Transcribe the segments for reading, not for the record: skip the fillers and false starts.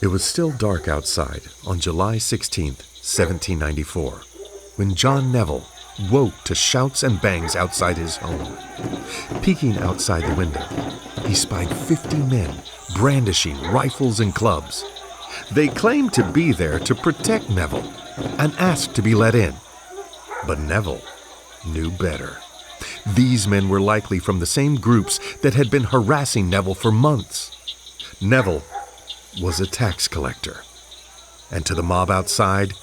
It was still dark outside on July 16, 1794, when John Neville woke to shouts and bangs outside his home. Peeking outside the window, he spied 50 men brandishing rifles and clubs. They claimed to be there to protect Neville and asked to be let in. But Neville knew better. These men were likely from the same groups that had been harassing Neville for months. Neville was a tax collector, and to the mob outside,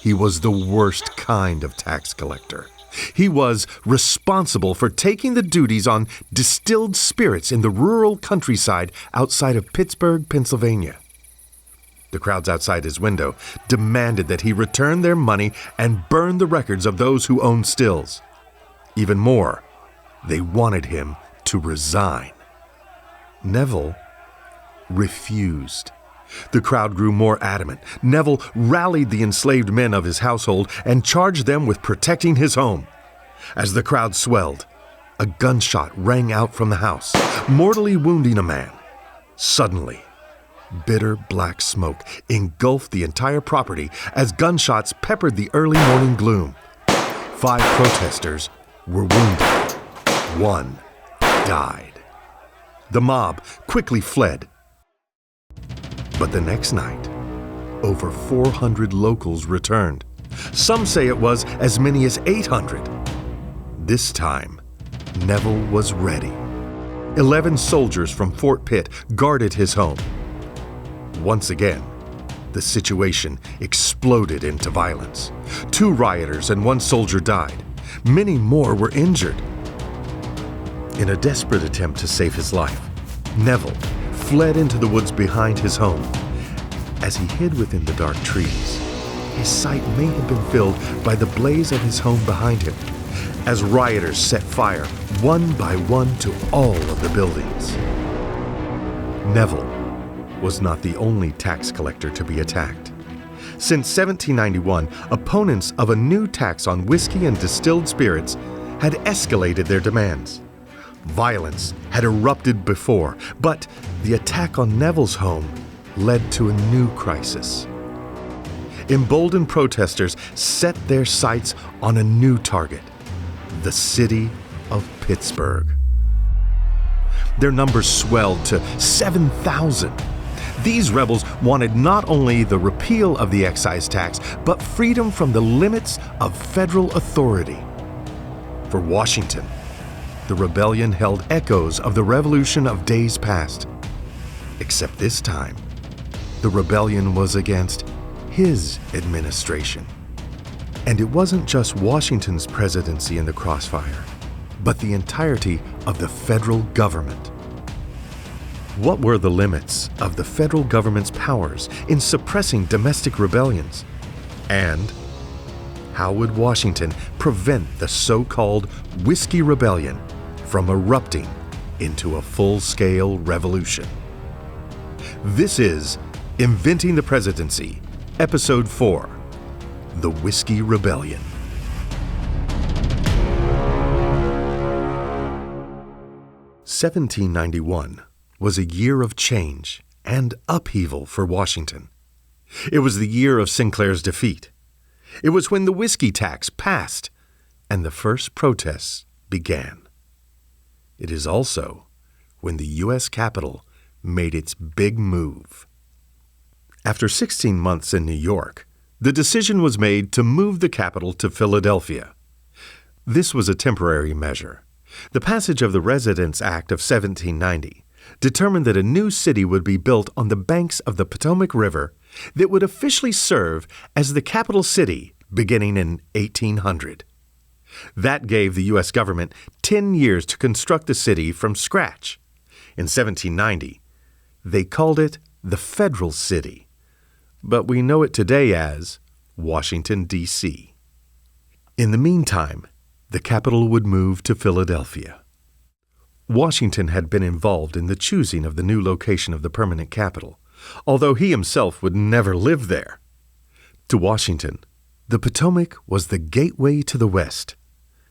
he was the worst kind of tax collector. He was responsible for taking the duties on distilled spirits in the rural countryside outside of Pittsburgh, Pennsylvania. The crowds outside his window demanded that he return their money and burn the records of those who owned stills. Even more, they wanted him to resign. Neville refused. The crowd grew more adamant. Neville rallied the enslaved men of his household and charged them with protecting his home. As the crowd swelled, a gunshot rang out from the house, mortally wounding a man. Suddenly, bitter black smoke engulfed the entire property as gunshots peppered the early morning gloom. 5 protesters were wounded. 1 died. The mob quickly fled. But the next night, over 400 locals returned. Some say it was as many as 800. This time, Neville was ready. 11 soldiers from Fort Pitt guarded his home. Once again, the situation exploded into violence. 2 rioters and 1 soldier died. Many more were injured. In a desperate attempt to save his life, Neville fled into the woods behind his home. As he hid within the dark trees, his sight may have been filled by the blaze of his home behind him, as rioters set fire one by one to all of the buildings. Neville was not the only tax collector to be attacked. Since 1791, opponents of a new tax on whiskey and distilled spirits had escalated their demands. Violence had erupted before, but the attack on Neville's home led to a new crisis. Emboldened protesters set their sights on a new target, the city of Pittsburgh. Their numbers swelled to 7,000. These rebels wanted not only the repeal of the excise tax, but freedom from the limits of federal authority. For Washington, the rebellion held echoes of the revolution of days past. Except this time, the rebellion was against his administration. And it wasn't just Washington's presidency in the crossfire, but the entirety of the federal government. What were the limits of the federal government's powers in suppressing domestic rebellions? And how would Washington prevent the so-called Whiskey Rebellion from erupting into a full-scale revolution? This is Inventing the Presidency, Episode 4, The Whiskey Rebellion. (1791) was a year of change and upheaval for Washington. It was the year of Sinclair's defeat. It was when the whiskey tax passed and the first protests began. It is also when the U.S. Capitol made its big move. After 16 months in New York, the decision was made to move the capital to Philadelphia. This was a temporary measure. The passage of the Residence Act of 1790 determined that a new city would be built on the banks of the Potomac River that would officially serve as the capital city beginning in 1800. That gave the U.S. government 10 years to construct the city from scratch. In 1790, they called it the Federal City, but we know it today as Washington, D.C. In the meantime, the capital would move to Philadelphia. Washington had been involved in the choosing of the new location of the permanent capital, although he himself would never live there. To Washington, the Potomac was the gateway to the West.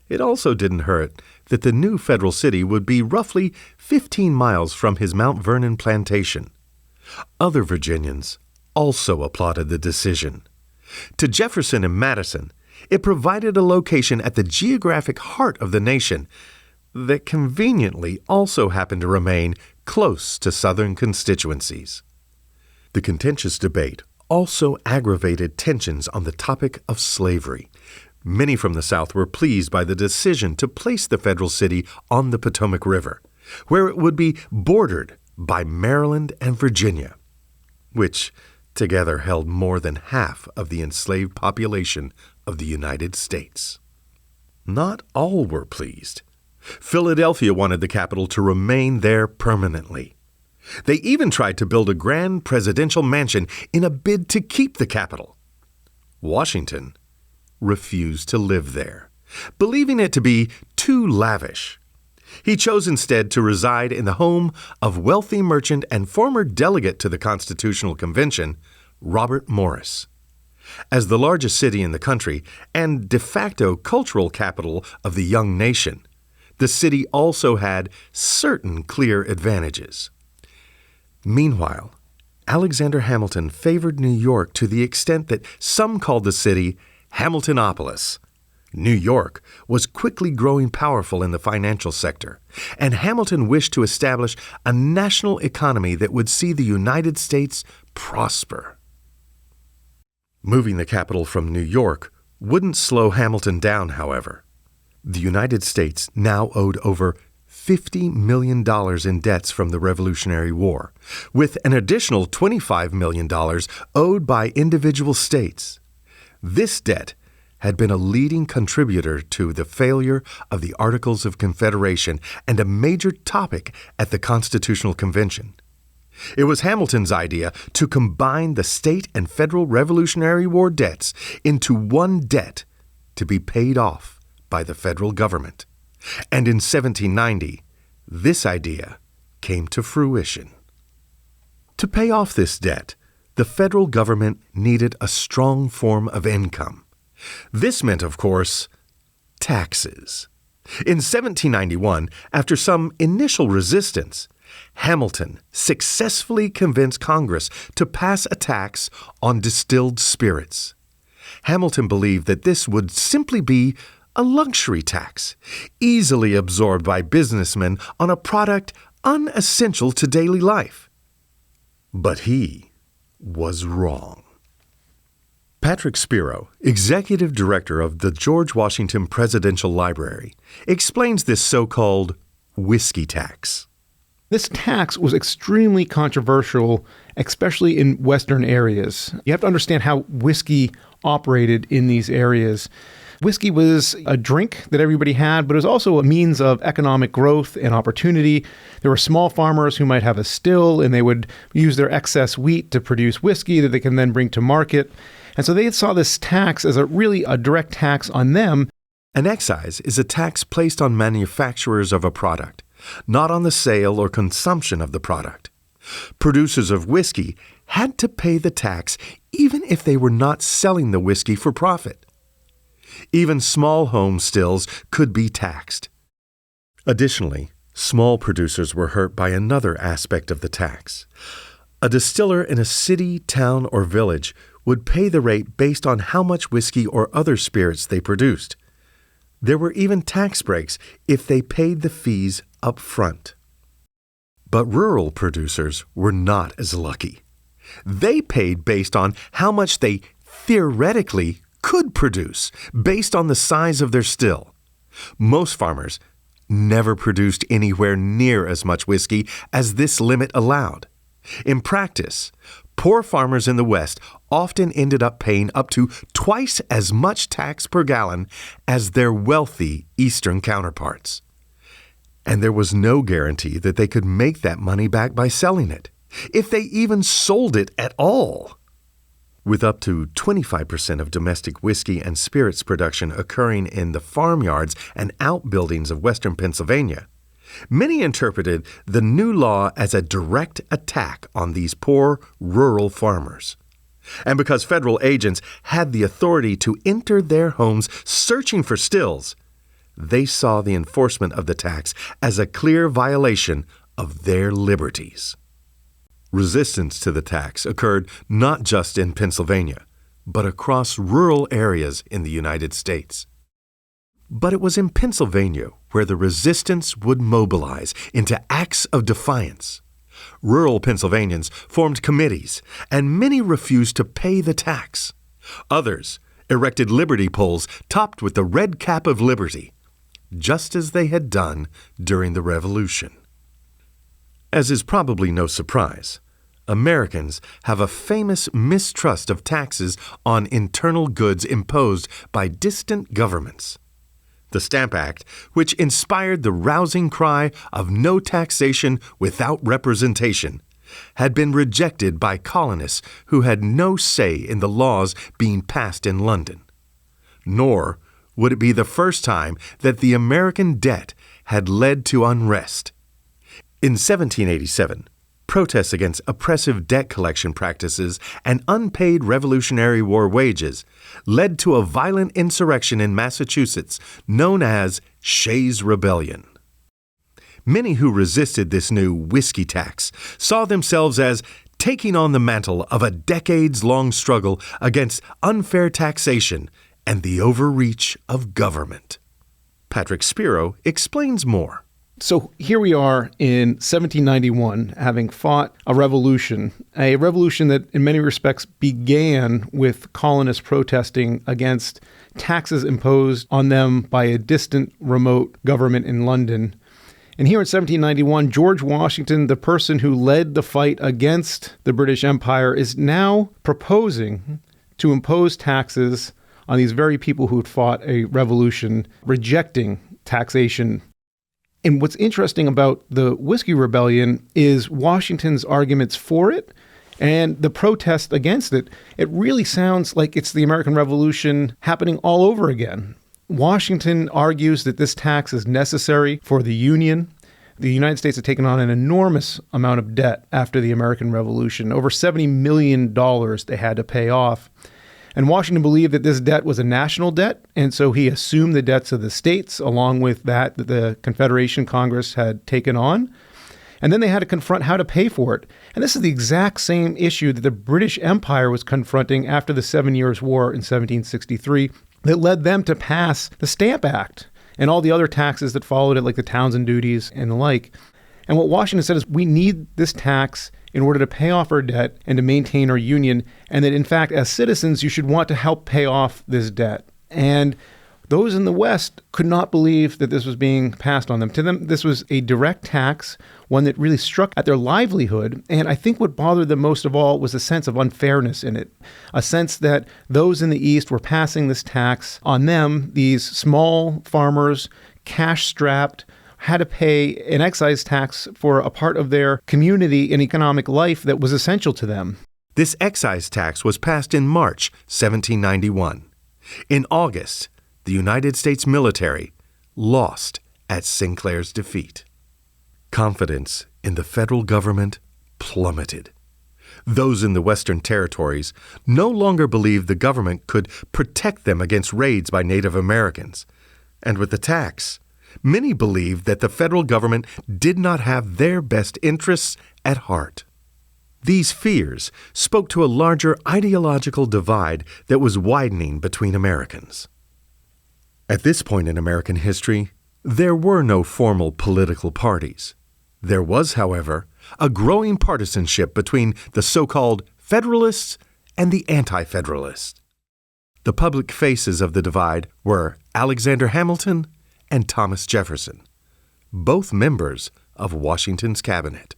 It also didn't hurt that the new federal city would be roughly 15 miles from his Mount Vernon plantation. Other Virginians also applauded the decision. To Jefferson and Madison, it provided a location at the geographic heart of the nation that conveniently also happened to remain close to Southern constituencies. The contentious debate also aggravated tensions on the topic of slavery. Many from the South were pleased by the decision to place the federal city on the Potomac River, where it would be bordered by Maryland and Virginia, which together held more than half of the enslaved population of the United States. Not all were pleased. Philadelphia wanted the capital to remain there permanently. They even tried to build a grand presidential mansion in a bid to keep the capital. Washington refused to live there, believing it to be too lavish. He chose instead to reside in the home of wealthy merchant and former delegate to the Constitutional Convention, Robert Morris. As the largest city in the country and de facto cultural capital of the young nation, the city also had certain clear advantages. Meanwhile, Alexander Hamilton favored New York to the extent that some called the city Hamiltonopolis. New York was quickly growing powerful in the financial sector, and Hamilton wished to establish a national economy that would see the United States prosper. Moving the capital from New York wouldn't slow Hamilton down, however. The United States now owed over $50 million in debts from the Revolutionary War, with an additional $25 million owed by individual states. This debt had been a leading contributor to the failure of the Articles of Confederation and a major topic at the Constitutional Convention. It was Hamilton's idea to combine the state and federal Revolutionary War debts into one debt to be paid off by the federal government. And in 1790, this idea came to fruition. To pay off this debt, the federal government needed a strong form of income. This meant, of course, taxes. In 1791, after some initial resistance, Hamilton successfully convinced Congress to pass a tax on distilled spirits. Hamilton believed that this would simply be a luxury tax, easily absorbed by businessmen on a product unessential to daily life. But he was wrong. Patrick Spero, executive director of the George Washington Presidential Library, explains this so-called whiskey tax. This tax was extremely controversial, especially in Western areas. You have to understand how whiskey operated in these areas. Whiskey was a drink that everybody had, but it was also a means of economic growth and opportunity. There were small farmers who might have a still, and they would use their excess wheat to produce whiskey that they can then bring to market. And so they saw this tax as a direct tax on them. An excise is a tax placed on manufacturers of a product, not on the sale or consumption of the product. Producers of whiskey had to pay the tax even if they were not selling the whiskey for profit. Even small home stills could be taxed. Additionally, small producers were hurt by another aspect of the tax. A distiller in a city, town, or village would pay the rate based on how much whiskey or other spirits they produced. There were even tax breaks if they paid the fees up front. But rural producers were not as lucky. They paid based on how much they theoretically could produce, based on the size of their still. Most farmers never produced anywhere near as much whiskey as this limit allowed. In practice, poor farmers in the West often ended up paying up to twice as much tax per gallon as their wealthy Eastern counterparts. And there was no guarantee that they could make that money back by selling it, if they even sold it at all. With up to 25% of domestic whiskey and spirits production occurring in the farmyards and outbuildings of western Pennsylvania, many interpreted the new law as a direct attack on these poor rural farmers. And because federal agents had the authority to enter their homes searching for stills, they saw the enforcement of the tax as a clear violation of their liberties. Resistance to the tax occurred not just in Pennsylvania, but across rural areas in the United States. But it was in Pennsylvania where the resistance would mobilize into acts of defiance. Rural Pennsylvanians formed committees, and many refused to pay the tax. Others erected liberty poles topped with the red cap of liberty, just as they had done during the Revolution. As is probably no surprise, Americans have a famous mistrust of taxes on internal goods imposed by distant governments. The Stamp Act, which inspired the rousing cry of no taxation without representation, had been rejected by colonists who had no say in the laws being passed in London. Nor would it be the first time that the American debt had led to unrest. In 1787, protests against oppressive debt collection practices and unpaid Revolutionary War wages led to a violent insurrection in Massachusetts known as Shays' Rebellion. Many who resisted this new whiskey tax saw themselves as taking on the mantle of a decades-long struggle against unfair taxation and the overreach of government. Patrick Spero explains more. So here we are in 1791, having fought a revolution that in many respects began with colonists protesting against taxes imposed on them by a distant, remote government in London. And here in 1791, George Washington, the person who led the fight against the British Empire, is now proposing to impose taxes on these very people who had fought a revolution, rejecting taxation. And what's interesting about the Whiskey Rebellion is Washington's arguments for it and the protest against it. It really sounds like it's the American Revolution happening all over again. Washington argues that this tax is necessary for the Union. The United States had taken on an enormous amount of debt after the American Revolution, over $70 million they had to pay off. And Washington believed that this debt was a national debt, and so he assumed the debts of the states along with that the Confederation Congress had taken on. And then they had to confront how to pay for it. And this is the exact same issue that the British Empire was confronting after the 7 Years' War in 1763 that led them to pass the Stamp Act and all the other taxes that followed it, like the Townsend duties and the like. And what Washington said is we need this tax in order to pay off our debt and to maintain our union, and that in fact, as citizens, you should want to help pay off this debt. And those in the West could not believe that this was being passed on them. To them, this was a direct tax, one that really struck at their livelihood. And I think what bothered them most of all was a sense of unfairness in it, a sense that those in the East were passing this tax on them, these small farmers, cash-strapped, had to pay an excise tax for a part of their community and economic life that was essential to them. This excise tax was passed in March 1791. In August, the United States military lost at Sinclair's defeat. Confidence in the federal government plummeted. Those in the Western territories no longer believed the government could protect them against raids by Native Americans. And with the tax, many believed that the federal government did not have their best interests at heart. These fears spoke to a larger ideological divide that was widening between Americans. At this point in American history, there were no formal political parties. There was, however, a growing partisanship between the so-called Federalists and the Anti-Federalists. The public faces of the divide were Alexander Hamilton and Thomas Jefferson, both members of Washington's cabinet.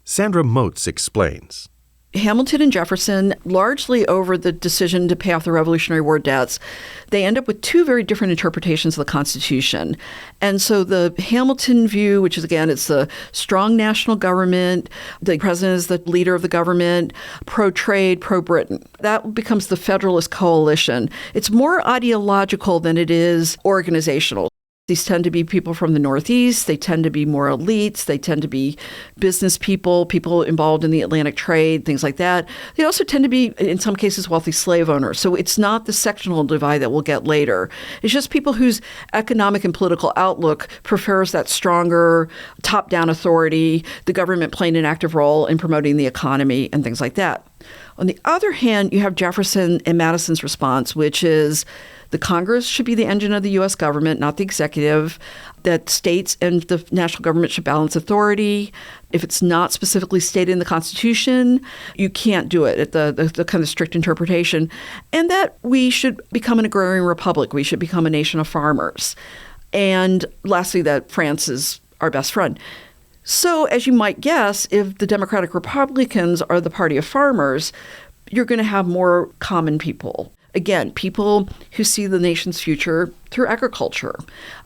Sandra Moats explains. Hamilton and Jefferson, largely over the decision to pay off the Revolutionary War debts, they end up with two very different interpretations of the Constitution. And so the Hamilton view, which is, again, it's the strong national government, the president is the leader of the government, pro-trade, pro-Britain. That becomes the Federalist coalition. It's more ideological than it is organizational. These tend to be people from the Northeast. They tend to be more elites. They tend to be business people, people involved in the Atlantic trade, things like that. They also tend to be, in some cases, wealthy slave owners. So it's not the sectional divide that we'll get later. It's just people whose economic and political outlook prefers that stronger top-down authority, the government playing an active role in promoting the economy and things like that. On the other hand, you have Jefferson and Madison's response, which is the Congress should be the engine of the U.S. government, not the executive, that states and the national government should balance authority. If it's not specifically stated in the Constitution, you can't do it at the kind of strict interpretation. And that we should become an agrarian republic. We should become a nation of farmers. And lastly, that France is our best friend. So, as you might guess, if the Democratic Republicans are the party of farmers, you're going to have more common people. Again, people who see the nation's future through agriculture.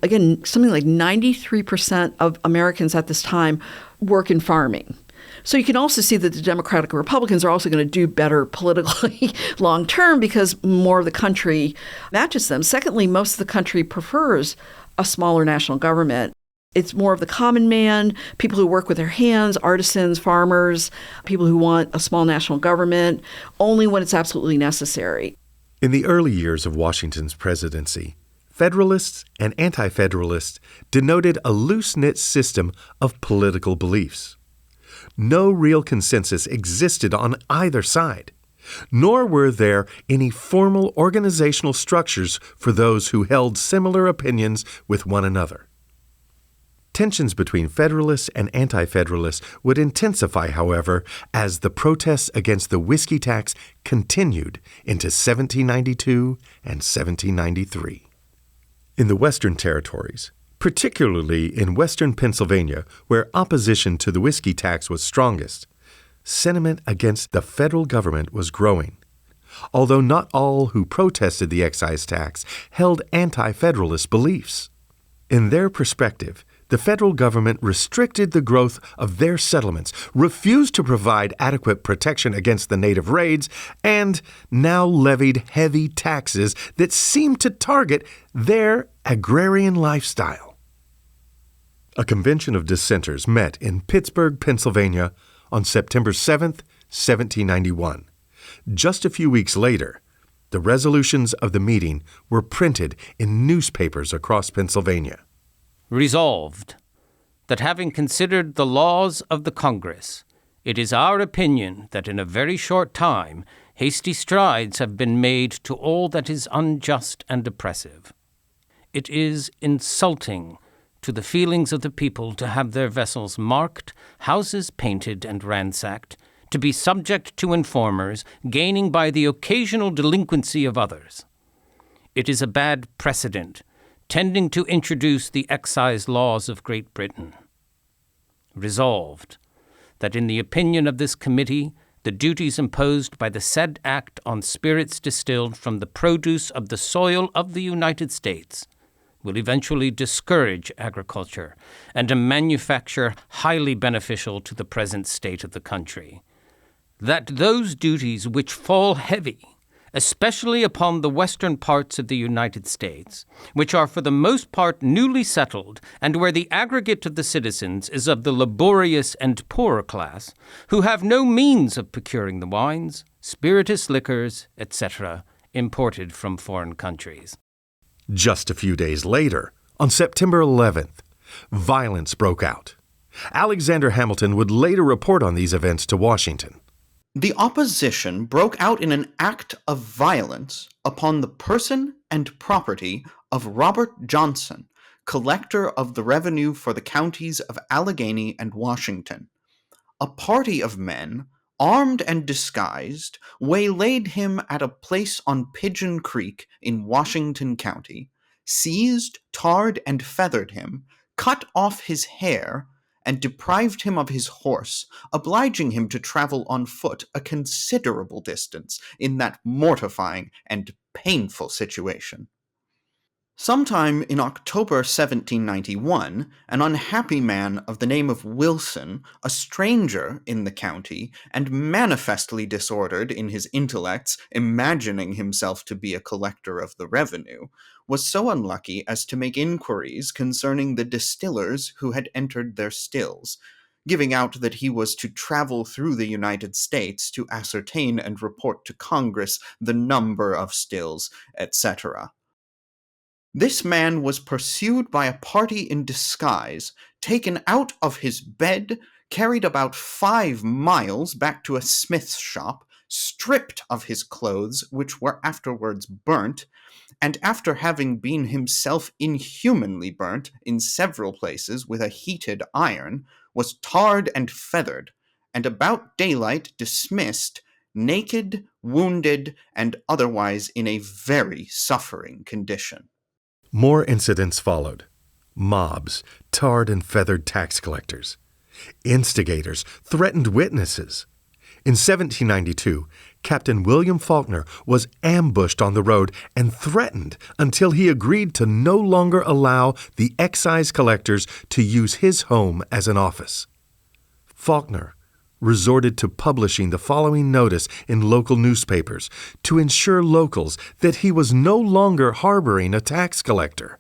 Again, something like 93% of Americans at this time work in farming. So you can also see that the Democratic Republicans are also going to do better politically long term because more of the country matches them. Secondly, most of the country prefers a smaller national government. It's more of the common man, people who work with their hands, artisans, farmers, people who want a small national government, only when it's absolutely necessary. In the early years of Washington's presidency, Federalists and Anti-Federalists denoted a loose-knit system of political beliefs. No real consensus existed on either side, nor were there any formal organizational structures for those who held similar opinions with one another. Tensions between Federalists and Anti-Federalists would intensify, however, as the protests against the whiskey tax continued into 1792 and 1793. In the Western Territories, particularly in western Pennsylvania, where opposition to the whiskey tax was strongest, sentiment against the federal government was growing. Although not all who protested the excise tax held anti-Federalist beliefs. In their perspective, the federal government restricted the growth of their settlements, refused to provide adequate protection against the native raids, and now levied heavy taxes that seemed to target their agrarian lifestyle. A convention of dissenters met in Pittsburgh, Pennsylvania on September 7th, 1791. Just a few weeks later, the resolutions of the meeting were printed in newspapers across Pennsylvania. Resolved, that having considered the laws of the Congress, it is our opinion that in a very short time hasty strides have been made to all that is unjust and oppressive. It is insulting to the feelings of the people to have their vessels marked, houses painted and ransacked, to be subject to informers, gaining by the occasional delinquency of others. It is a bad precedent, tending to introduce the excise laws of Great Britain. Resolved, that in the opinion of this committee, the duties imposed by the said act on spirits distilled from the produce of the soil of the United States will eventually discourage agriculture and a manufacture highly beneficial to the present state of the country. That those duties which fall heavy, especially upon the western parts of the United States, which are for the most part newly settled, and where the aggregate of the citizens is of the laborious and poorer class, who have no means of procuring the wines, spirituous liquors, etc., imported from foreign countries. Just a few days later, on September 11th, violence broke out. Alexander Hamilton would later report on these events to Washington. The opposition broke out in an act of violence upon the person and property of Robert Johnson, collector of the revenue for the counties of Allegheny and Washington. A party of men, armed and disguised, waylaid him at a place on Pigeon Creek in Washington County, seized, tarred, and feathered him, cut off his hair, and deprived him of his horse, obliging him to travel on foot a considerable distance in that mortifying and painful situation. Sometime in October 1791, an unhappy man of the name of Wilson, a stranger in the county, and manifestly disordered in his intellects, imagining himself to be a collector of the revenue, was so unlucky as to make inquiries concerning the distillers who had entered their stills, giving out that he was to travel through the United States to ascertain and report to Congress the number of stills, etc. This man was pursued by a party in disguise, taken out of his bed, carried about 5 miles back to a smith's shop, stripped of his clothes, which were afterwards burnt, and after having been himself inhumanly burnt in several places with a heated iron, was tarred and feathered, and about daylight dismissed, naked, wounded, and otherwise in a very suffering condition. More incidents followed. Mobs, tarred and feathered tax collectors. Instigators threatened witnesses. In 1792, Captain William Faulkner was ambushed on the road and threatened until he agreed to no longer allow the excise collectors to use his home as an office. Faulkner resorted to publishing the following notice in local newspapers to ensure locals that he was no longer harboring a tax collector.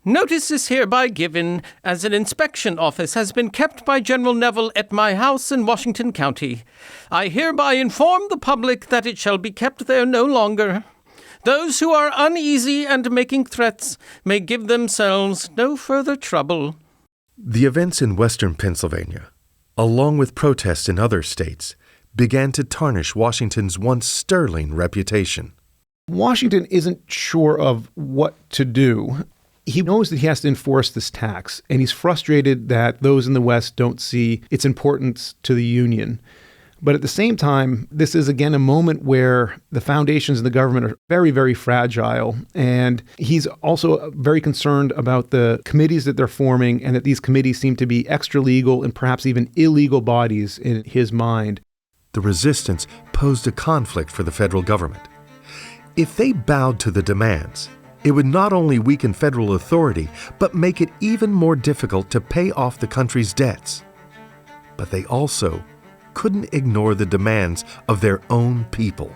Notice is hereby given as an inspection office has been kept by General Neville at my house in Washington County. I hereby inform the public that it shall be kept there no longer. Those who are uneasy and making threats may give themselves no further trouble. The events in western Pennsylvania, along with protests in other states, began to tarnish Washington's once sterling reputation. Washington isn't sure of what to do. He knows that he has to enforce this tax, and he's frustrated that those in the West don't see its importance to the Union. But at the same time, this is again a moment where the foundations of the government are very, very fragile. And he's also very concerned about the committees that they're forming, and that these committees seem to be extra legal and perhaps even illegal bodies in his mind. The resistance posed a conflict for the federal government. If they bowed to the demands, it would not only weaken federal authority, but make it even more difficult to pay off the country's debts. But they also couldn't ignore the demands of their own people.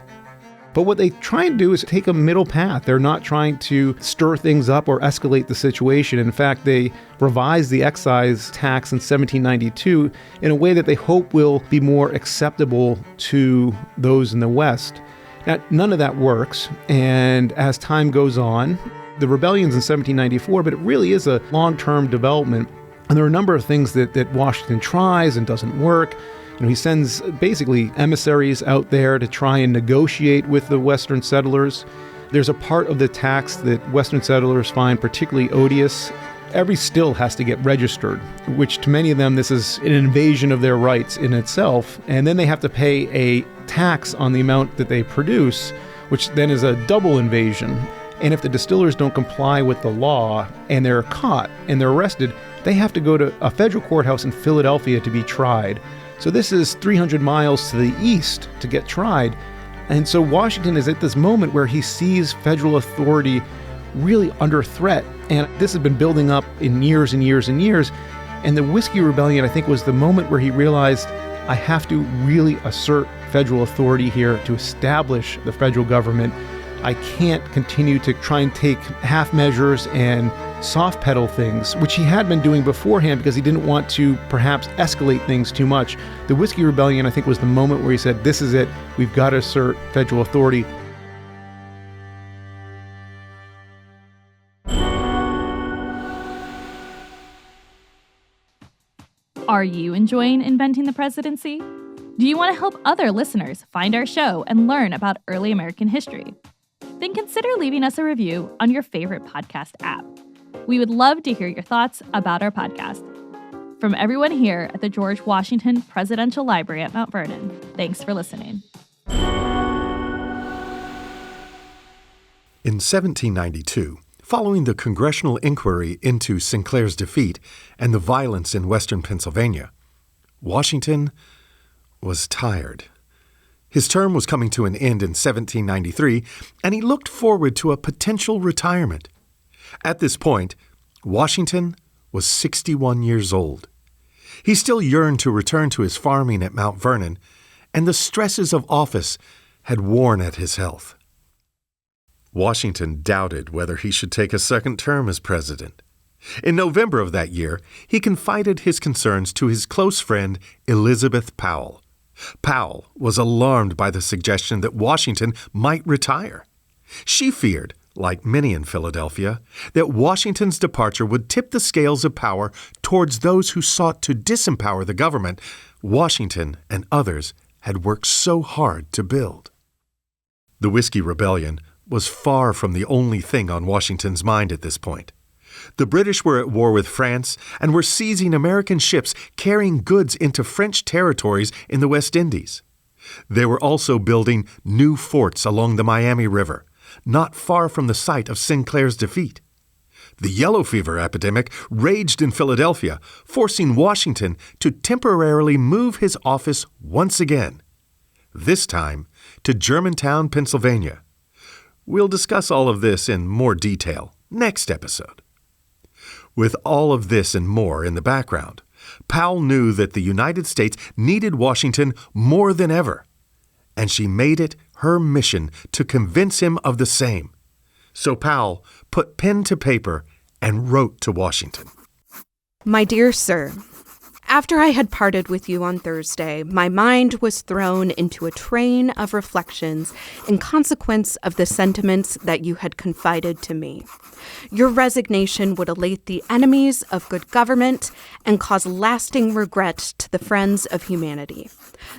But what they try and do is take a middle path. They're not trying to stir things up or escalate the situation. In fact, they revised the excise tax in 1792 in a way that they hope will be more acceptable to those in the West. Now, none of that works, and as time goes on, the rebellion's in 1794, but it really is a long-term development, and there are a number of things that Washington tries and doesn't work. He sends basically emissaries out there to try and negotiate with the Western settlers. There's a part of the tax that Western settlers find particularly odious. Every still has to get registered, which to many of them, this is an invasion of their rights in itself. And then they have to pay a tax on the amount that they produce, which then is a double invasion. And if the distillers don't comply with the law and they're caught and they're arrested, they have to go to a federal courthouse in Philadelphia to be tried. So this is 300 miles to the east to get tried. And so Washington is at this moment where he sees federal authority really under threat. And this has been building up in years and years and years. And the Whiskey Rebellion, I think, was the moment where he realized, I have to really assert federal authority here to establish the federal government. I can't continue to try and take half measures and soft pedal things, which he had been doing beforehand because he didn't want to perhaps escalate things too much. The Whiskey Rebellion, I think, was the moment where he said, this is it. We've got to assert federal authority. Are you enjoying Inventing the Presidency? Do you want to help other listeners find our show and learn about early American history? Then consider leaving us a review on your favorite podcast app. We would love to hear your thoughts about our podcast. From everyone here at the George Washington Presidential Library at Mount Vernon, thanks for listening. In 1792, following the congressional inquiry into Sinclair's defeat and the violence in western Pennsylvania, Washington was tired. His term was coming to an end in 1793, and he looked forward to a potential retirement. At this point, Washington was 61 years old. He still yearned to return to his farming at Mount Vernon, and the stresses of office had worn at his health. Washington doubted whether he should take a second term as president. In November of that year, he confided his concerns to his close friend Elizabeth Powell. Powell was alarmed by the suggestion that Washington might retire. She feared, like many in Philadelphia, that Washington's departure would tip the scales of power towards those who sought to disempower the government Washington and others had worked so hard to build. The Whiskey Rebellion was far from the only thing on Washington's mind at this point. The British were at war with France and were seizing American ships carrying goods into French territories in the West Indies. They were also building new forts along the Miami River, not far from the site of Sinclair's defeat. The yellow fever epidemic raged in Philadelphia, forcing Washington to temporarily move his office once again, this time to Germantown, Pennsylvania. We'll discuss all of this in more detail next episode. With all of this and more in the background, Powell knew that the United States needed Washington more than ever, and she made it her mission to convince him of the same. So Powell put pen to paper and wrote to Washington. My dear sir, after I had parted with you on Thursday, my mind was thrown into a train of reflections in consequence of the sentiments that you had confided to me. Your resignation would elate the enemies of good government and cause lasting regret to the friends of humanity.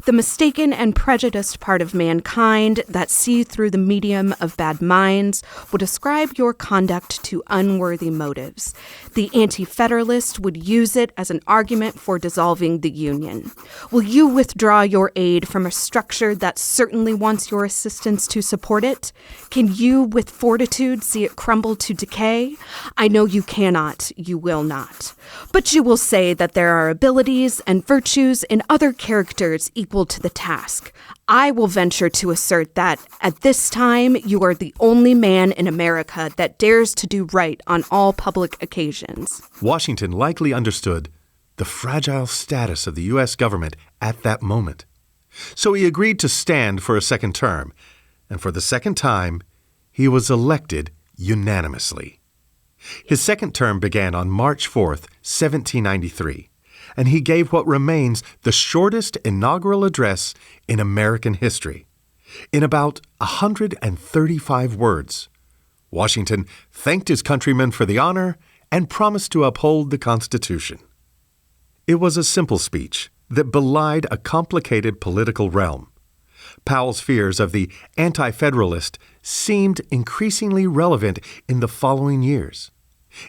The mistaken and prejudiced part of mankind that see through the medium of bad minds would ascribe your conduct to unworthy motives. The anti-federalist would use it as an argument for dissolving the Union. Will you withdraw your aid from a structure that certainly wants your assistance to support it? Can you, with fortitude, see it crumble to decay? I know you cannot, you will not. But you will say that there are abilities and virtues in other characters equal to the task. I will venture to assert that, at this time, you are the only man in America that dares to do right on all public occasions. Washington likely understood the fragile status of the U.S. government at that moment. So he agreed to stand for a second term, and for the second time, he was elected unanimously. His second term began on March 4th, 1793, and he gave what remains the shortest inaugural address in American history. In about 135 words, Washington thanked his countrymen for the honor and promised to uphold the Constitution. It was a simple speech that belied a complicated political realm. Powell's fears of the anti-federalist seemed increasingly relevant in the following years.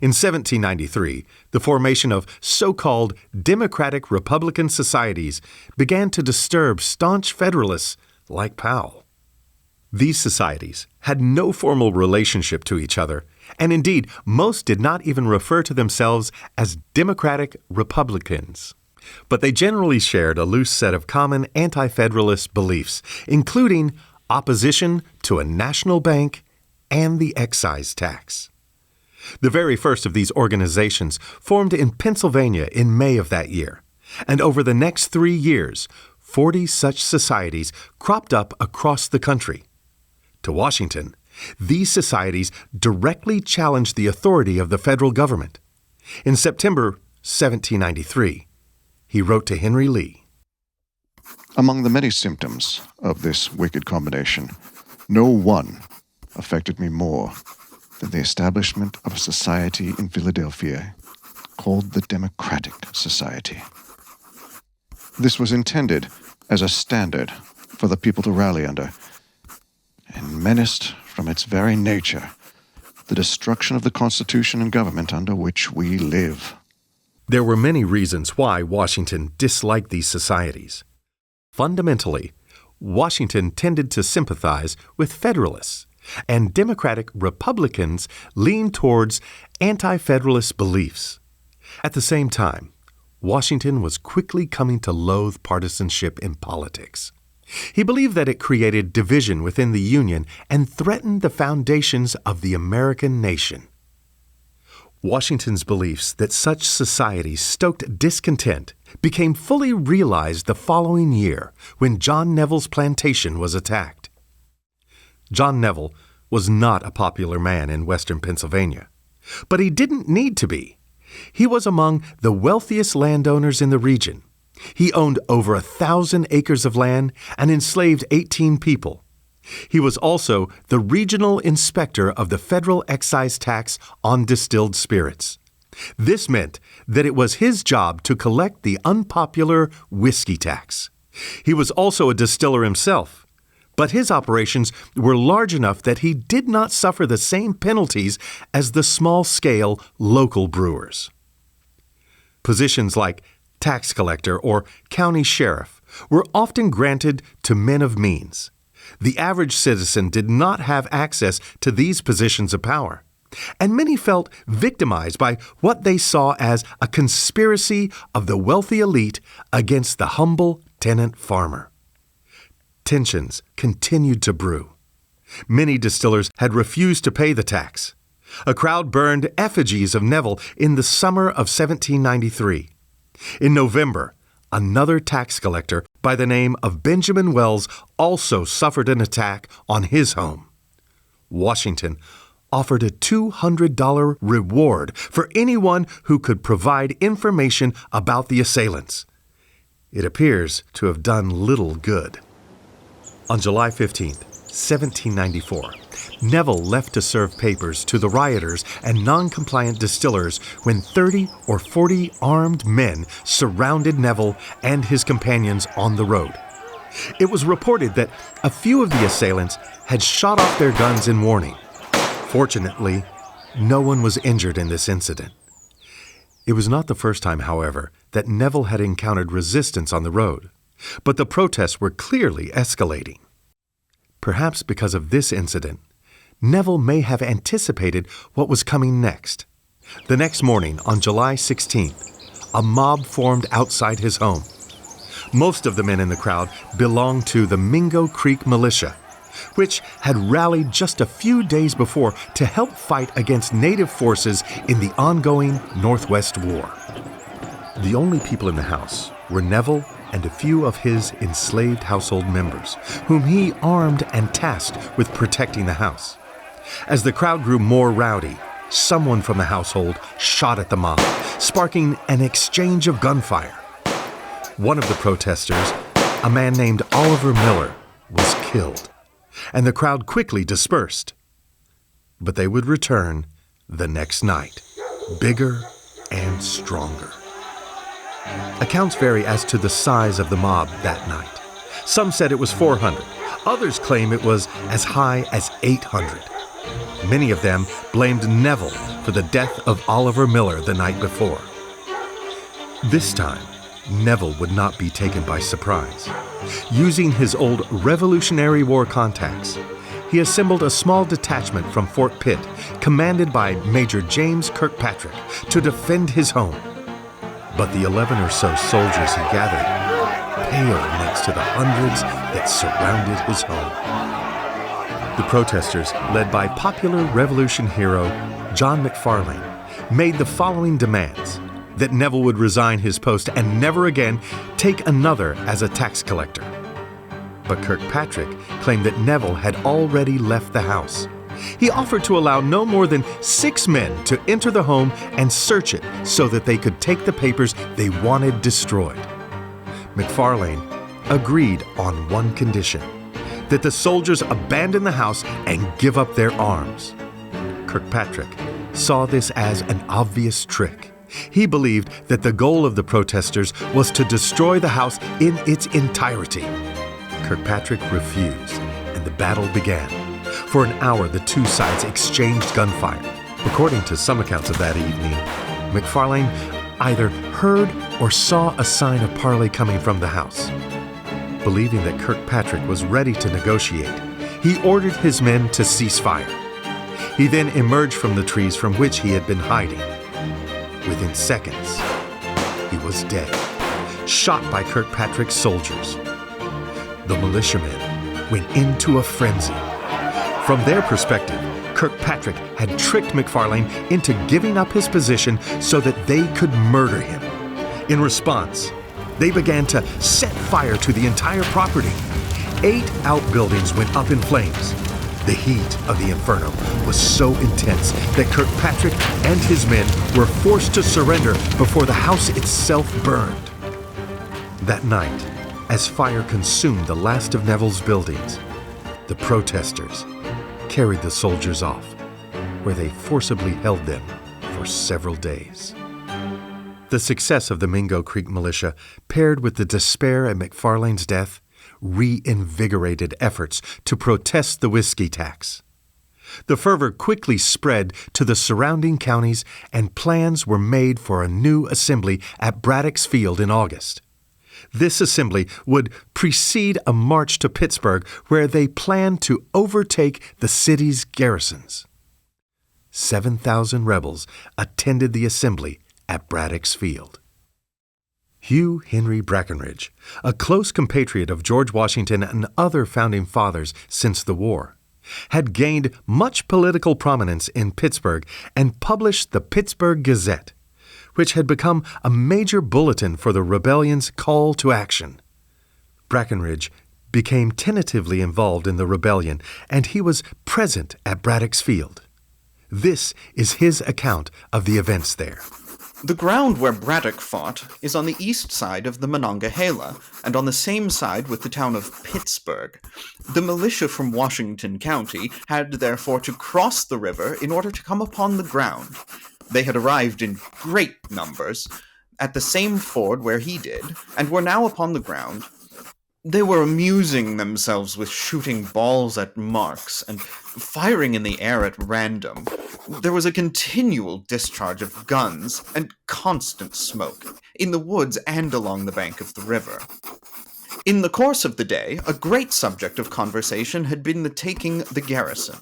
In 1793, the formation of so-called Democratic Republican societies began to disturb staunch Federalists like Powell. These societies had no formal relationship to each other, and indeed, most did not even refer to themselves as Democratic Republicans. But they generally shared a loose set of common anti-federalist beliefs, including opposition to a national bank and the excise tax. The very first of these organizations formed in Pennsylvania in May of that year, and over the next 3 years, 40 such societies cropped up across the country. To Washington, these societies directly challenged the authority of the federal government. In September 1793, he wrote to Henry Lee, "Among the many symptoms of this wicked combination, no one affected me more than the establishment of a society in Philadelphia called the Democratic Society. This was intended as a standard for the people to rally under, and menaced from its very nature the destruction of the Constitution and government under which we live." There were many reasons why Washington disliked these societies. Fundamentally, Washington tended to sympathize with Federalists, and Democratic Republicans leaned towards anti-Federalist beliefs. At the same time, Washington was quickly coming to loathe partisanship in politics. He believed that it created division within the Union and threatened the foundations of the American nation. Washington's beliefs that such societies stoked discontent became fully realized the following year when John Neville's plantation was attacked. John Neville was not a popular man in western Pennsylvania, but he didn't need to be. He was among the wealthiest landowners in the region. He owned over 1,000 acres of land and enslaved 18 people. He was also the regional inspector of the federal excise tax on distilled spirits. This meant that it was his job to collect the unpopular whiskey tax. He was also a distiller himself, but his operations were large enough that he did not suffer the same penalties as the small-scale local brewers. Positions like tax collector or county sheriff were often granted to men of means. The average citizen did not have access to these positions of power, and many felt victimized by what they saw as a conspiracy of the wealthy elite against the humble tenant farmer. Tensions continued to brew. Many distillers had refused to pay the tax. A crowd burned effigies of Neville in the summer of 1793. In November, another tax collector by the name of Benjamin Wells also suffered an attack on his home. Washington offered a $200 reward for anyone who could provide information about the assailants. It appears to have done little good. On July 15, 1794, Neville left to serve papers to the rioters and non-compliant distillers when 30 or 40 armed men surrounded Neville and his companions on the road. It was reported that a few of the assailants had shot off their guns in warning. Fortunately, no one was injured in this incident. It was not the first time, however, that Neville had encountered resistance on the road, but the protests were clearly escalating. Perhaps because of this incident, Neville may have anticipated what was coming next. The next morning, on July 16th, a mob formed outside his home. Most of the men in the crowd belonged to the Mingo Creek Militia, which had rallied just a few days before to help fight against native forces in the ongoing Northwest War. The only people in the house were Neville and a few of his enslaved household members, whom he armed and tasked with protecting the house. As the crowd grew more rowdy, someone from the household shot at the mob, sparking an exchange of gunfire. One of the protesters, a man named Oliver Miller, was killed, and the crowd quickly dispersed. But they would return the next night, bigger and stronger. Accounts vary as to the size of the mob that night. Some said it was 400. Others claim it was as high as 800. Many of them blamed Neville for the death of Oliver Miller the night before. This time, Neville would not be taken by surprise. Using his old Revolutionary War contacts, he assembled a small detachment from Fort Pitt, commanded by Major James Kirkpatrick, to defend his home. But the 11 or so soldiers he gathered paled next to the hundreds that surrounded his home. The protesters, led by popular Revolution hero John McFarlane, made the following demands: that Neville would resign his post and never again take another as a tax collector. But Kirkpatrick claimed that Neville had already left the house. He offered to allow no more than 6 men to enter the home and search it so that they could take the papers they wanted destroyed. McFarlane agreed on one condition: that the soldiers abandon the house and give up their arms. Kirkpatrick saw this as an obvious trick. He believed that the goal of the protesters was to destroy the house in its entirety. Kirkpatrick refused, and the battle began. For an hour, the two sides exchanged gunfire. According to some accounts of that evening, McFarlane either heard or saw a sign of parley coming from the house. Believing that Kirkpatrick was ready to negotiate, he ordered his men to cease fire. He then emerged from the trees from which he had been hiding. Within seconds, he was dead, shot by Kirkpatrick's soldiers. The militiamen went into a frenzy. From their perspective, Kirkpatrick had tricked McFarlane into giving up his position so that they could murder him. In response, they began to set fire to the entire property. 8 outbuildings went up in flames. The heat of the inferno was so intense that Kirkpatrick and his men were forced to surrender before the house itself burned. That night, as fire consumed the last of Neville's buildings, the protesters carried the soldiers off, where they forcibly held them for several days. The success of the Mingo Creek militia, paired with the despair at McFarlane's death, reinvigorated efforts to protest the whiskey tax. The fervor quickly spread to the surrounding counties, and plans were made for a new assembly at Braddock's Field in August. This assembly would precede a march to Pittsburgh, where they planned to overtake the city's garrisons. 7,000 rebels attended the assembly at Braddock's Field. Hugh Henry Brackenridge, a close compatriot of George Washington and other founding fathers since the war, had gained much political prominence in Pittsburgh and published the Pittsburgh Gazette, which had become a major bulletin for the rebellion's call to action. Brackenridge became tentatively involved in the rebellion, and he was present at Braddock's Field. This is his account of the events there. The ground where Braddock fought is on the east side of the Monongahela, and on the same side with the town of Pittsburgh. The militia from Washington County had therefore to cross the river in order to come upon the ground. They had arrived in great numbers at the same ford where he did, and were now upon the ground. They were amusing themselves with shooting balls at marks and firing in the air at random. There was a continual discharge of guns and constant smoke in the woods and along the bank of the river. In the course of the day, a great subject of conversation had been the taking the garrison.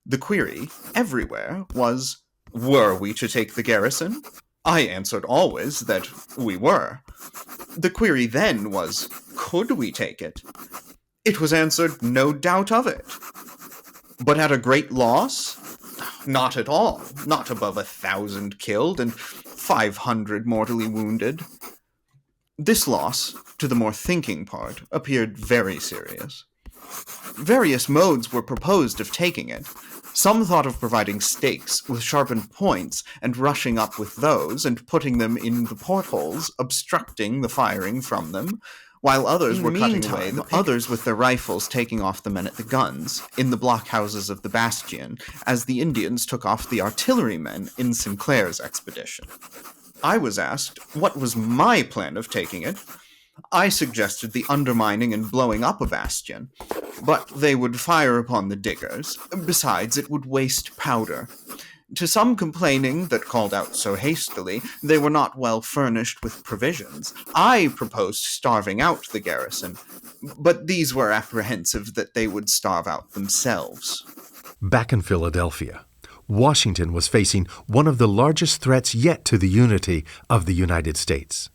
The query everywhere was, were we to take the garrison? I answered always that we were. The query then was, could we take it? It was answered, no doubt of it. But at a great loss? Not at all. Not above 1,000 killed and 500 mortally wounded. This loss, to the more thinking part, appeared very serious. Various modes were proposed of taking it. Some thought of providing stakes with sharpened points and rushing up with those and putting them in the portholes, obstructing the firing from them, while others were cutting away the others with their rifles taking off the men at the guns in the blockhouses of the bastion, as the Indians took off the artillerymen in Sinclair's expedition. I was asked what was my plan of taking it. I suggested the undermining and blowing up a bastion, but they would fire upon the diggers. Besides, it would waste powder. To some complaining that called out so hastily, they were not well furnished with provisions. I proposed starving out the garrison, but these were apprehensive that they would starve out themselves. Back in Philadelphia, Washington was facing one of the largest threats yet to the unity of the United States.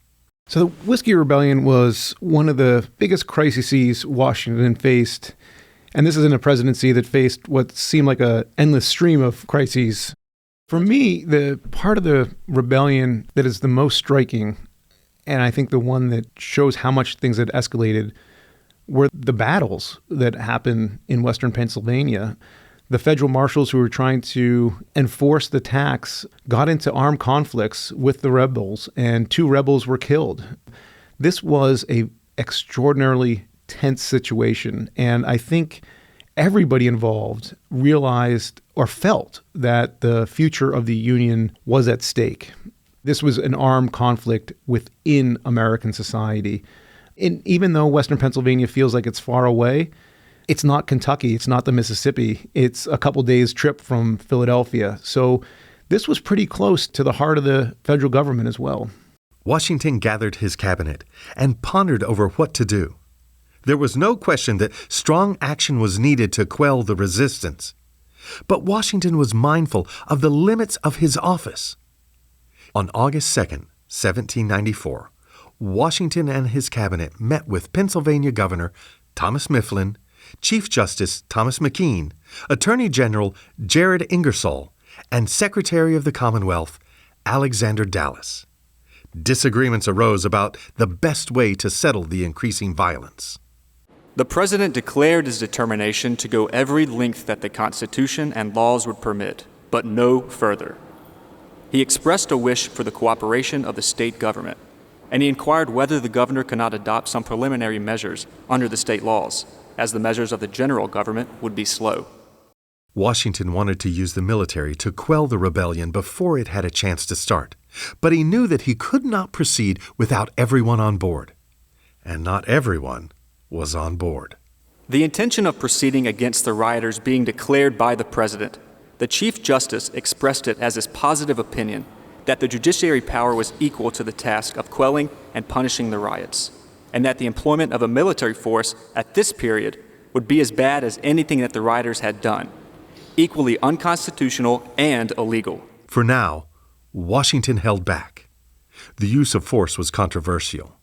So the Whiskey Rebellion was one of the biggest crises Washington faced, and this is in a presidency that faced what seemed like an endless stream of crises. For me, the part of the rebellion that is the most striking, and I think the one that shows how much things had escalated, were the battles that happened in western Pennsylvania. The federal marshals who were trying to enforce the tax got into armed conflicts with the rebels, and 2 rebels were killed. This was an extraordinarily tense situation, and I think everybody involved realized or felt that the future of the Union was at stake. This was an armed conflict within American society. And even though western Pennsylvania feels like it's far away, it's not Kentucky, it's not the Mississippi, it's a couple days trip from Philadelphia. So this was pretty close to the heart of the federal government as well. Washington gathered his cabinet and pondered over what to do. There was no question that strong action was needed to quell the resistance. But Washington was mindful of the limits of his office. On August 2nd, 1794, Washington and his cabinet met with Pennsylvania Governor Thomas Mifflin, Chief Justice Thomas McKean, Attorney General Jared Ingersoll, and Secretary of the Commonwealth Alexander Dallas. Disagreements arose about the best way to settle the increasing violence. The President declared his determination to go every length that the Constitution and laws would permit, but no further. He expressed a wish for the cooperation of the state government, and he inquired whether the governor could not adopt some preliminary measures under the state laws, as the measures of the general government would be slow. Washington wanted to use the military to quell the rebellion before it had a chance to start, but he knew that he could not proceed without everyone on board. And not everyone was on board. The intention of proceeding against the rioters being declared by the President, the Chief Justice expressed it as his positive opinion that the judiciary power was equal to the task of quelling and punishing the riots, and that the employment of a military force at this period would be as bad as anything that the rioters had done, equally unconstitutional and illegal. For now, Washington held back. The use of force was controversial.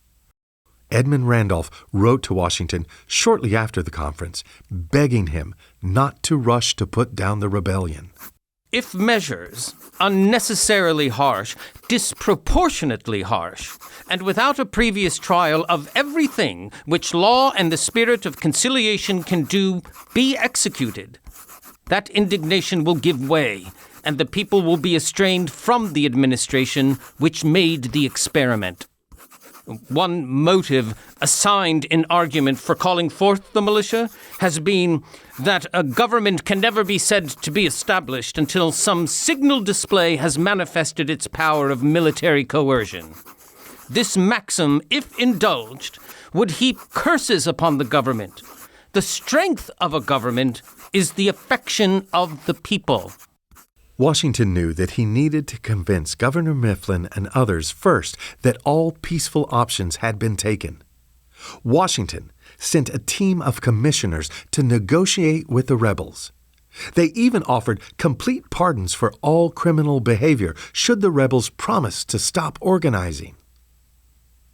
Edmund Randolph wrote to Washington shortly after the conference, begging him not to rush to put down the rebellion. If measures, unnecessarily harsh, disproportionately harsh, and without a previous trial of everything which law and the spirit of conciliation can do, be executed, that indignation will give way, and the people will be estranged from the administration which made the experiment. One motive assigned in argument for calling forth the militia has been that a government can never be said to be established until some signal display has manifested its power of military coercion. This maxim, if indulged, would heap curses upon the government. The strength of a government is the affection of the people. Washington knew that he needed to convince Governor Mifflin and others first that all peaceful options had been taken. Washington sent a team of commissioners to negotiate with the rebels. They even offered complete pardons for all criminal behavior should the rebels promise to stop organizing.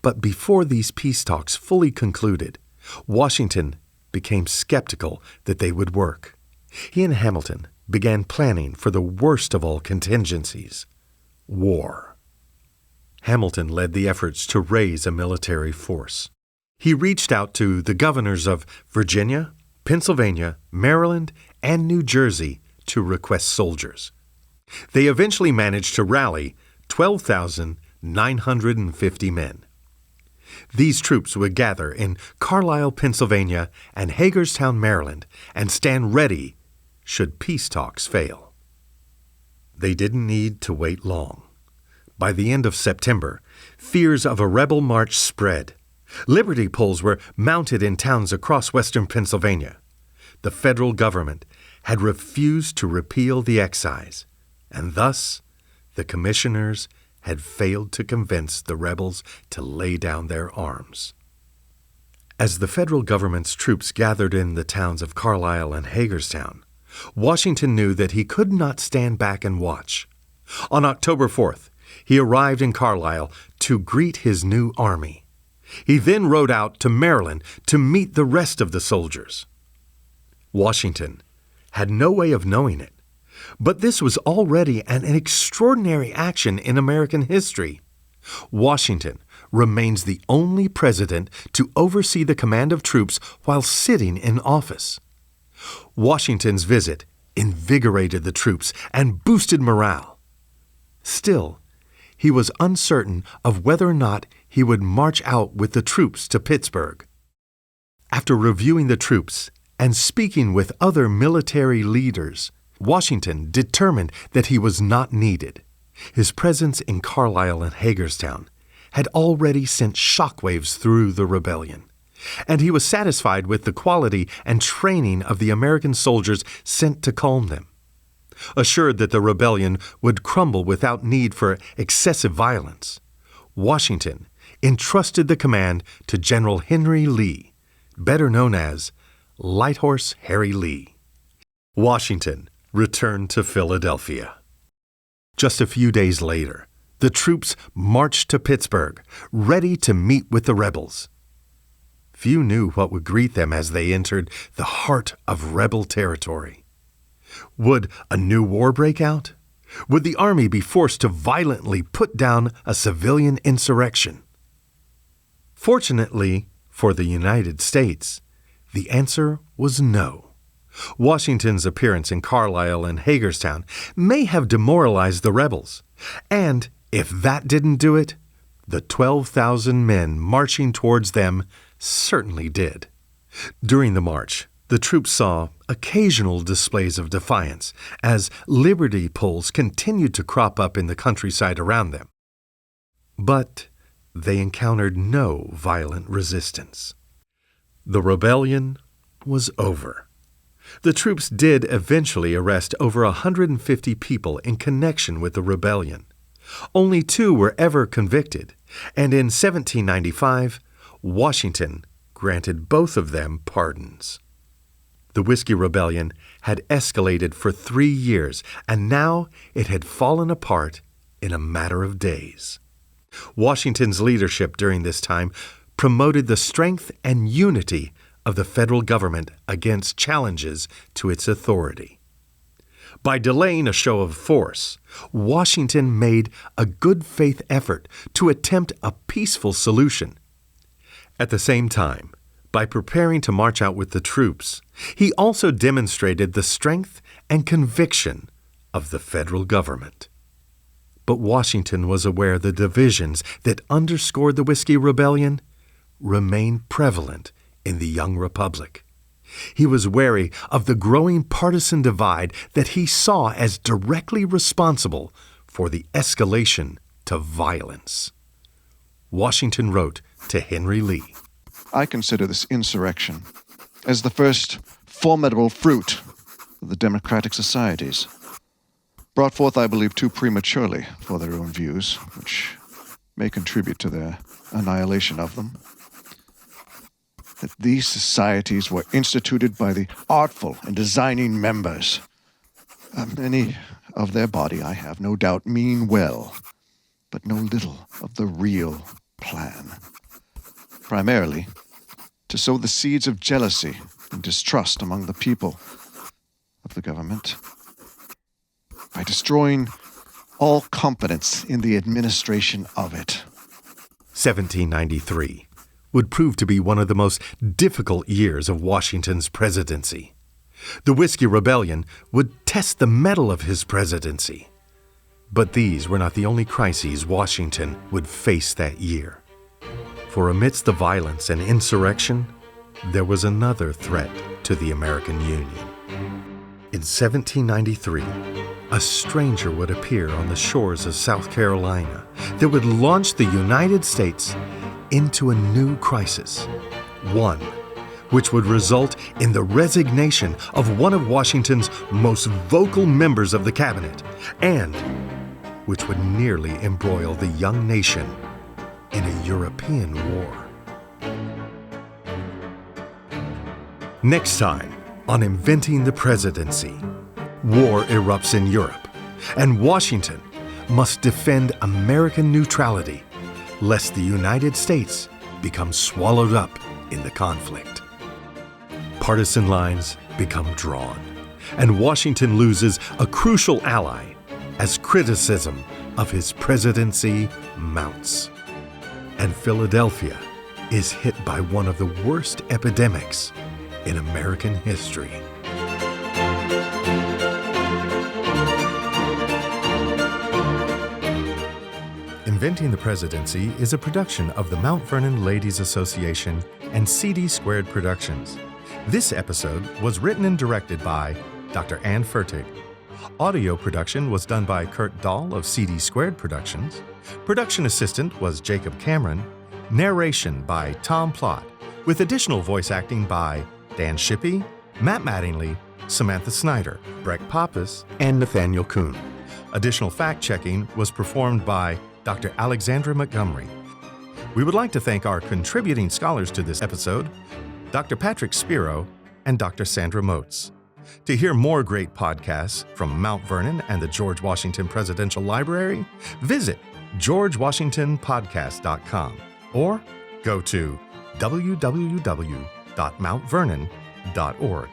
But before these peace talks fully concluded, Washington became skeptical that they would work. He and Hamilton began planning for the worst of all contingencies, war. Hamilton led the efforts to raise a military force. He reached out to the governors of Virginia, Pennsylvania, Maryland, and New Jersey to request soldiers. They eventually managed to rally 12,950 men. These troops would gather in Carlisle, Pennsylvania, and Hagerstown, Maryland, and stand ready should peace talks fail. They didn't need to wait long. By the end of September, fears of a rebel march spread. Liberty poles were mounted in towns across western Pennsylvania. The federal government had refused to repeal the excise, and thus the commissioners had failed to convince the rebels to lay down their arms. As the federal government's troops gathered in the towns of Carlisle and Hagerstown, Washington knew that he could not stand back and watch. On October 4th, he arrived in Carlisle to greet his new army. He then rode out to Maryland to meet the rest of the soldiers. Washington had no way of knowing it, but this was already an extraordinary action in American history. Washington remains the only president to oversee the command of troops while sitting in office. Washington's visit invigorated the troops and boosted morale. Still, he was uncertain of whether or not he would march out with the troops to Pittsburgh. After reviewing the troops and speaking with other military leaders, Washington determined that he was not needed. His presence in Carlisle and Hagerstown had already sent shockwaves through the rebellion, and he was satisfied with the quality and training of the American soldiers sent to calm them. Assured that the rebellion would crumble without need for excessive violence, Washington entrusted the command to General Henry Lee, better known as Light Horse Harry Lee. Washington returned to Philadelphia. Just a few days later, the troops marched to Pittsburgh, ready to meet with the rebels. Few knew what would greet them as they entered the heart of rebel territory. Would a new war break out? Would the army be forced to violently put down a civilian insurrection? Fortunately for the United States, The answer was no. Washington's appearance in Carlisle and Hagerstown may have demoralized the rebels. And if that didn't do it, the 12,000 men marching towards them certainly did. During the march, the troops saw occasional displays of defiance as liberty poles continued to crop up in the countryside around them. But they encountered no violent resistance. The rebellion was over. The troops did eventually arrest over 150 people in connection with the rebellion. Only 2 were ever convicted, and in 1795, Washington granted both of them pardons. The Whiskey Rebellion had escalated for 3 years, and now it had fallen apart in a matter of days. Washington's leadership during this time promoted the strength and unity of the federal government against challenges to its authority. By delaying a show of force, Washington made a good faith effort to attempt a peaceful solution. At the same time, by preparing to march out with the troops, he also demonstrated the strength and conviction of the federal government. But Washington was aware the divisions that underscored the Whiskey Rebellion remained prevalent in the young republic. He was wary of the growing partisan divide that he saw as directly responsible for the escalation to violence. Washington wrote to Henry Lee, I consider this insurrection as the first formidable fruit of the democratic societies, brought forth, I believe, too prematurely for their own views, which may contribute to their annihilation of them. That these societies were instituted by the artful and designing members. Many of their body, I have no doubt, mean well, but know little of the real plan. Primarily, to sow the seeds of jealousy and distrust among the people of the government by destroying all confidence in the administration of it. 1793 would prove to be one of the most difficult years of Washington's presidency. The Whiskey Rebellion would test the mettle of his presidency. But these were not the only crises Washington would face that year. For amidst the violence and insurrection, there was another threat to the American Union. In 1793, a stranger would appear on the shores of South Carolina that would launch the United States into a new crisis, one which would result in the resignation of one of Washington's most vocal members of the cabinet, and which would nearly embroil the young nation in a European war. Next time on Inventing the Presidency, war erupts in Europe, and Washington must defend American neutrality lest the United States become swallowed up in the conflict. Partisan lines become drawn, and Washington loses a crucial ally as criticism of his presidency mounts. And Philadelphia is hit by one of the worst epidemics in American history. Inventing the Presidency is a production of the Mount Vernon Ladies Association and CD Squared Productions. This episode was written and directed by Dr. Ann Fertig. Audio production was done by Kurt Dahl of CD Squared Productions. Production assistant was Jacob Cameron. Narration by Tom Plott, with additional voice acting by Dan Shippey, Matt Mattingly, Samantha Snyder, Breck Pappas, and Nathaniel Kuhn. Additional fact-checking was performed by Dr. Alexandra Montgomery. We would like to thank our contributing scholars to this episode, Dr. Patrick Spero and Dr. Sandra Moats. To hear more great podcasts from Mount Vernon and the George Washington Presidential Library, visit georgewashingtonpodcast.com or go to www.mountvernon.org.